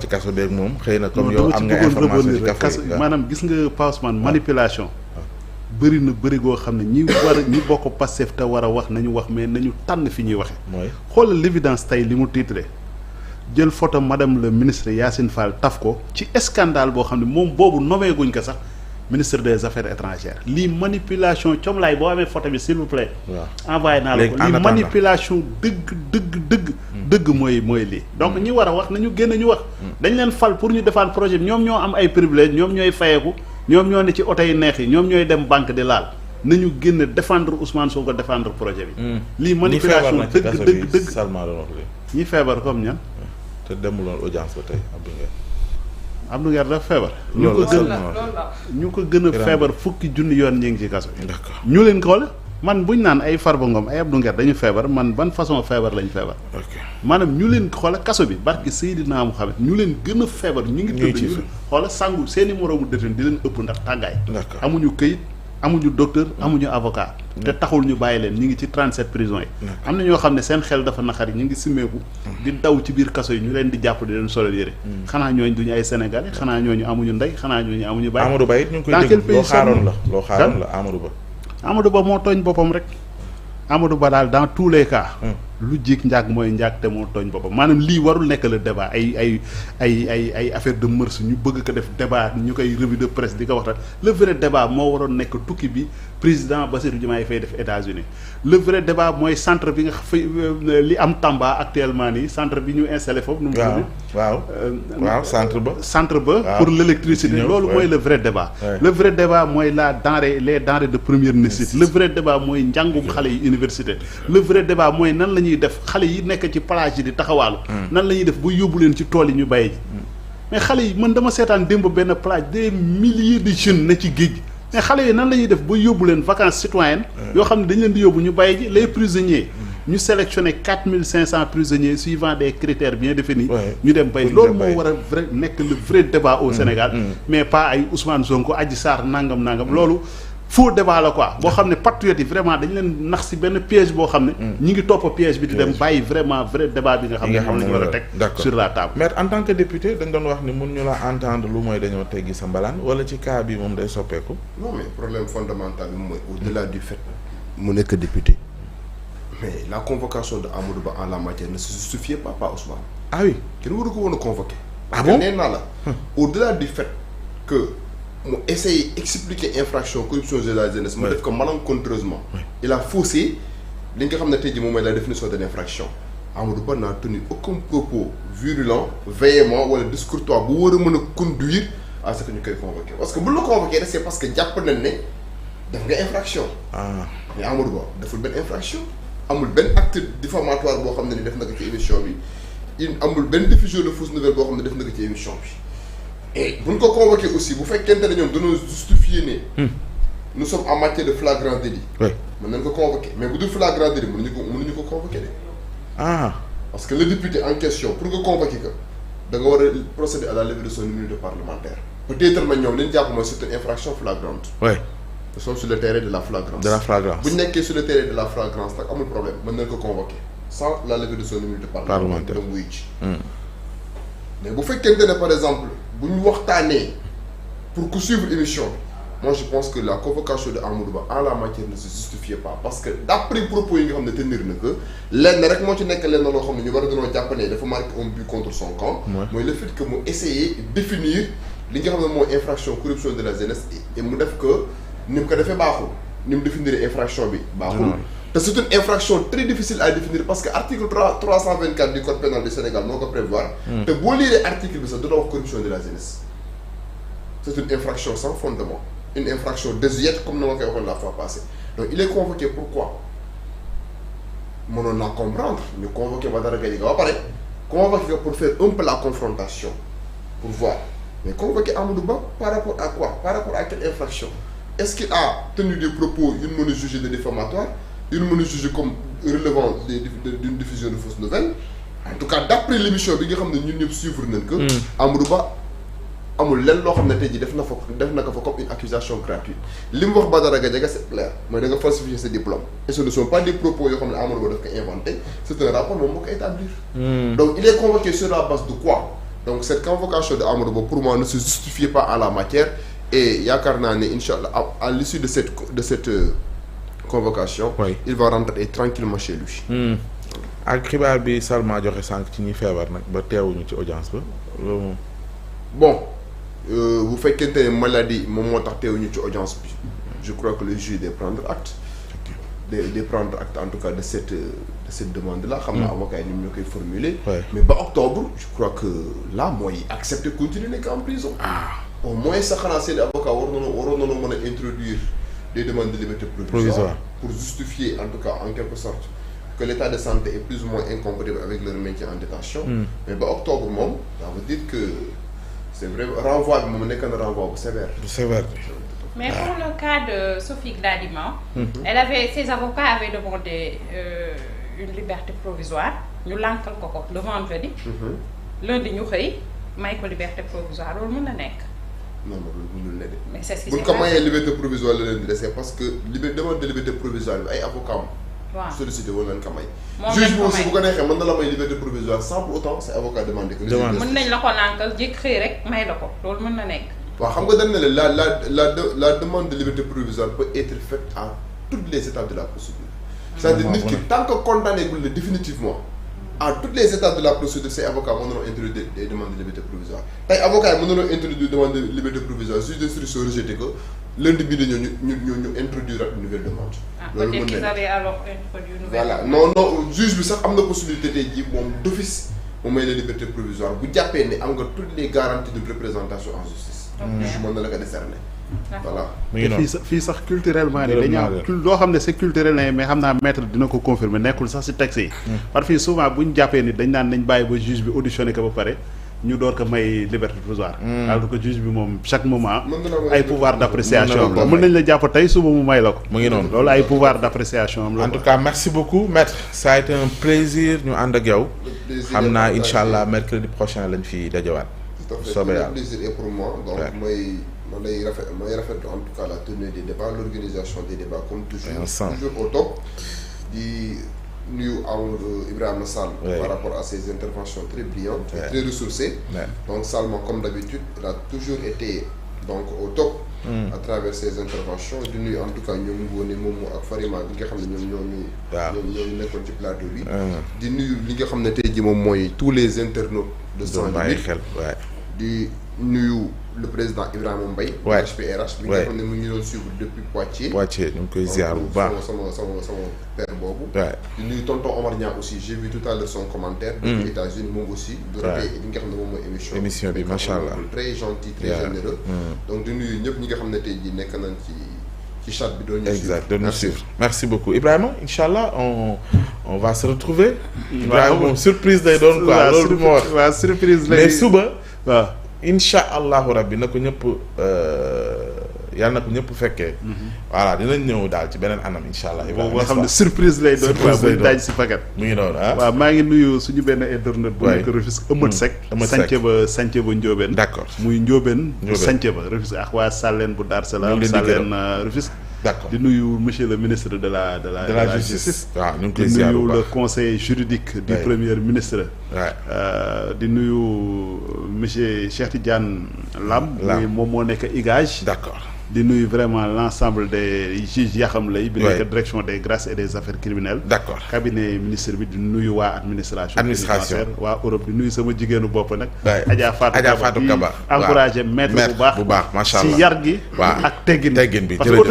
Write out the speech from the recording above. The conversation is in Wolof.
ci kaso beeg moom xëy na comme yow am nga information ci kaso maanaam gis nga Pa Ousmane manipulation bëri na bëri goo xam ne ñi bokk Pastef te war a wax nañu wax mais nañu tànn fi ñuy waxe mooy xoolal l'évidence tey li mu titré jël photo madame le ministre Yacine Fall taf ko ci scandale boo xam ne moom boobu nommé guñ ko sax ministre des affaires étrangères lii manipulation comlaay boo amee photo bi s'il vous plaît envoyé naa la ko lii manipulation dëgg mooy lii donc ñi war a wax nañu génn ñu wax dañ leen fal pour ñu defaan projet bi ñoom ñoo am ay privilèges ñoom ñooy fayeeku ñoom ñoo ne ci oto yi neex yi ñoom ñooy dem banque di laal nañu génn défendre Ousmane Sonko défendre projet bi lii manipulation dëgg Salma doon wax léegi ñi feebar comme ñan te demuloon audience ba tey Abdou Nguer dafa feebar ñu ko gën a feebar fukki junni yoon ñi ngi ci kaso bi ñu leen ko la man buñ naan ay Farba Ngom ay Abdou Nguer dañu feebar man ban façon feebar lañ feebar maanaam ñu leen xoola kaso bi barki Seydina Muhammad ñu leen gën a feebar ñu ngi tëdd ñu xoola sangu seeni moroomu détenu di leen ëpp ndax tàngaay amuñu këyit amuñu docteur amuñu avocat te taxul ñu bàyyi leen ñu ngi ci 37 prisons yi am na ñoo xam ne seen xel dafa naqari ñu ngi simmeeku di daw ci biir kaso yi ñu leen di jàpp di leen solal yére xanaa ñooñu duñu ay sénégalais xanaa ñooñu amuñu ndey xanaa ñooñu amuñu bàyyi Amadou Ba it ñu ngi koy dégg loo xaaroon la Amadou Ba moo tooñ boppam rek Amadou Ba daal dans tous les cas lu jik njaag mooy njaag te moo tooñ boppam maanaam lii warul nekk le débat ay affaire de mœurs ñu bëgg ko def débat ñu koy revue de presse di ko waxtaan le vrai débat moo waroon nekk tukki bi président Bassirou Diomaye Faye def États-Unis le vrai débat mooy centre bi nga fay li am Tamba actuellement nii centre bi ñu installé foofu nu mu tudd waaw centre ba pour l'électricité loolu mooy le vrai débat le vrai débat mooy les denrées de première nécessité le vrai débat mooy njàngum xale yi université le vrai débat mooy nan la ñuy def xale yi nekk ci plage yi di taxawaalu nan la ñuy def ba yóbbu leen ci tool yi ñu bàyyi ji mais xale yi man dama seetaan démb benn plage des milliers de jeunes ne ci géej gi mais xale yi nan la ñuy def ba yóbbu leen vacances citoyennes yoo xam ne dañ leen di yóbbu ñu bàyyi ji les prisonniers ñu sélectionné 4500 prisonniers suivant des critères bien définis ñu dem bay loolu moo war a vrai nekk le vrai débat au Sénégal mais pas ay Ousmane Sonko Adji Sarr nangam loolu faux débat la quoi boo xam ne patriotes yi vraiment dañ leen nax si benn piège boo xam ne ñi ngi topp piège bi di dem bàyyi vraiment vrai débat bi nga xam ne moom la ñu war a teg sur la table. mais en tant que député dañ doon wax ni mun ñu la entendre lu mooy dañoo teggi sa mbalaan wala ci cas bi moom day soppeeku. non mais problème fondamental bi mooy au-delà du fait mu nekk député mais la convocation de Amadou Ba en la matière ne se justifiait pas Ousmane. ah oui kenn waru ko woon a convoqué. ah bon nee naa la au-delà du fait que mu essayer expliquer infraction corruption de la jeunesse mu def ko malencontreusement il a faussé li nga xam ne tey jii moom mooy la définition de l'infraction Amadou Ba n'a tenu aucun propos virulent véhément wala discourtois bu war a mën a conduire à ce que ñu koy convoquer parce que bu la convoquer rek c'est parce que jàpp nañ ne def nga infraction mais Amadou Ba deful benn infraction amul benn acte diffamatoire boo xam ne ni def na ko ci émission bi amul benn diffusion de fausse nouvelle boo xam ne def na ko ci émission bi et bu ñu ko convoqué aussi bu fekkente ne ñoom dañoo justifier ne nous sommes en matière de flagrant délit mën nañ ko convoqué mais bu dul flagrant délit mënuñu ko convoqué de parce que le député en question pour nga convoqué ko da nga war a procéder à la levée de son immunité parlementaire peut-être na ñoom li ñu jàpp mooy c'est une infraction flagrante nous sommes sur le terrain de la flagrance bu ñu nekkee sur le terrain de la flagrance nag amul problème mën nañ ko convoqué sans la levée de son immunité parlementaire dem wuyu ci mais bu fekkente ne par exemple bu ñu waxtaanee pour que suivre émission bi moi je pense que la convocation de Amadou Ba en la matière ne se justifiait pas parce que d'après propos yi nga xam ne tenir na que lenn rek moo ci nekk lenn loo xam ne ñu war a dañoo jàpp ne dafa marqué un but contre son camp mooy le fait que mu essayer définir li nga xam ne mooy infraction corruption de la jeunesse et mu def que ni mu ko defee baaxul ni mu définir infraction bi baaxul te c'est une infraction très difficile à définir parce que article 324 du code pénal du Sénégal moo ko prévoir te boo liiree article bi sax dina wax corruption de la jeunesse c'est une infraction sans fondement une infraction désuète comme ni ma koy waxoon la fois passée donc il est convoqué pourquoi mënoon naa comprendre ñu convoqué Badara Gadiaga ba pare convoqué pour faire un peu la confrontation pour voir mais convoqué Amadou Ba par rapport à quoi par rapport à quelle infraction est-ce qu'il a tenu des propos yu ñu mën a juger de diffamatoire yu ñu mën a juger comme relevant d'une diffusion de fausses nouvelles en tout cas d'après l'émission bi nga xam ne ñun ñëpp suivre nañ ko Amadou Ba amul lenn loo xam ne tey jii def na ko fa comme une accusation gratuite li mu wax Badara Gadiaga c'est clair mooy da nga falsifier ses diplômes et ce ne sont pas des propos yoo xam ne Amadou Ba daf ko inventé c'est un rapport moom moo ko établir donc il est convoqué sur la base de quoi donc cette convocation de Amadou Ba pour moi ne se justifie pas en la matière et yaakaar naa ne incha allah à l'issue de cette convocation. Oui. il va rentrer tranquillement chez lui. ak xibaar bi Salma joxe sànq ci ñi feebar nag ba teewuñu ci audience ba loolu moom. bon bu fekkente ne maladie moom moo tax teewuñu ci audience bi je crois que le juge de prendre acte. de prendre acte en tout cas de cette demande là. xam naa avocat yi ñoom ñoo koy formuler. mais ba octobre je crois que là mooy accepter continuer nekk en prison. au moins sax xanaa seen avocat waroon nañoo mën a introduire des demandes de liberté provisoire pour justifier en tout cas en quelque sorte que l'état de santé est plus ou moins incompatible avec leur maintien en détention. mais ba octobre moom ça veut dire que c'est vrai renvoi bi moom nekk na renvoi bu sévère. Mais pour le cas de Sophie Gladima, ses avocats avaient demandé une liberté provisoire. Ñu lànkal ko le vendredi. Lundi ñu xëy may ko liberté provisoire loolu mën na nekk. non loolu mënul ne de. mais c'est ce qui bu ñu ko mayee liberté provisoire la leen di dese parce que demande de liberté provisoire bi ay avocats am. sollicité woon leen ko may. juge bi aussi bu ko neexee mën na la may liberté provisoire sans pour autant ses avocats demandé que. mën nañ la ko lànkal jékki xëy rek may la ko loolu mën na nekk. waaw xam nga dañ ne la demande de liberté provisoire peut être faite à toutes les étapes de la procédure. c'est-à-dire nit ki tant que condamné gul la définitivement à toutes les étapes de la procédure ces avocats mën nañoo introduire des demandes de liberté provisoire tey avocats yi mën nañoo introduire demande de liberté provisoire juge d'instruction rejeté ko lundi bii dañoo ñu introduire ak une nouvelle demande. loolu mën na peut-être qu'ils avaient alors introduit une nouvelle voilà non juge bi sax am na possibilité tey jii moom d'office mu may la liberté provisoire bu jàppee ne am nga toutes les garanties d'une représentation en justice. mën na la ko décerner. voilà. fii sax culturellement ni dañu am loo xam ne c'est culturel ne mais xam naa maître dina ko confirmer nekkul sax ci texte yi. parce que fii souvent bu ñu jàppee ni dañ naan nañ bàyyi ba juge bi auditionné ko ba pare ñu door ko may liberté provisoire. alors que juge bi moom chaque moment. ay pouvoir d'appréciation am la mën nañ la jàpp tey suba mu may la ko. mu ngi noonu loolu ay pouvoir d'appréciation am la. en tout cas merci beaucoup maître ça a été un plaisir ñu ànd ak yow. xam naa incha allah mercredi prochain lañ fi dajawaat. soobee yàlla le plaisir est pour moi donc may rafetlu en tout cas la tenue des débats l'organisation des débats comme toujours au top di nuyu Amadou Ibrahima Sall par rapport à ses interventions très brillantes et très ressourcées donc Salma comme d'habitude il a toujours été donc au top à travers ses interventions di nuyu en tout cas ñoom Ngoné Momo ak Farima bi nga xam ne ñoom nekkoon ci plateau bi di nuyu li nga xam ne tey ji moom mooy tous les internautes de Sans Limites di nuyu le président Ibrahima Mbaye HPRH bi nga xam ne mu ngi doon suivre depuis Poitiers ñu ngi koy ziar bu baax sama père boobu di nuyu tonton Omar Niang aussi j'ai vu tout à l'heure son commentaire depuis États-Unis moom aussi du rafet li nga xam ne moom mooy émission bi macha allah très gentil très généreux donc di nuyu ñëpp ñi nga xam ne tey jii nekk nañ ci chat bi doon ñu suivre merci beaucoup Ibrahima incha allah on va se retrouver Ibrahima moom surprise lay doon quoi loolu moo wax waaw surprise lay mais suba waaw incha allahu rabbi na ko ñëpp yàlla na ko ñëpp fekkee. voilà dinañ ñëw daal ci beneen anam incha allah. boo xam ne surprise lay doon. surprise lay doon daaj si paquet. mu ngi doon ah. waaw maa ngi nuyu suñu benn internet. bu nekk Rufisque Eumeude Seck. sànce ba Ndiobène. d'accord muy Ndiobène. sànce ba Rufisque ak waa Salène bu Dar Salaam. Salène Rufisque. d'accord di nuyu monsieur le ministre de la justice. waaw ñu ngi koy ziar di bu nuyu baax le conseil juridique du premier ministre. di nuyu monsieur Cheikh Tidiane Lam. moom moo nekk IGAJ. d'accord. di nuyu vraiment l'ensemble des juges Yaxam Lay bi nekk direction des grâces et des affaires criminelles. d'accord cabinet ministre bi di nuyu waa administration waa Europe di nuyu sama jigéenu bopp nag. Adja Fatou Kaba encouragé maître bu baax macha allah si yar gi. waaw ak teggin bi parce que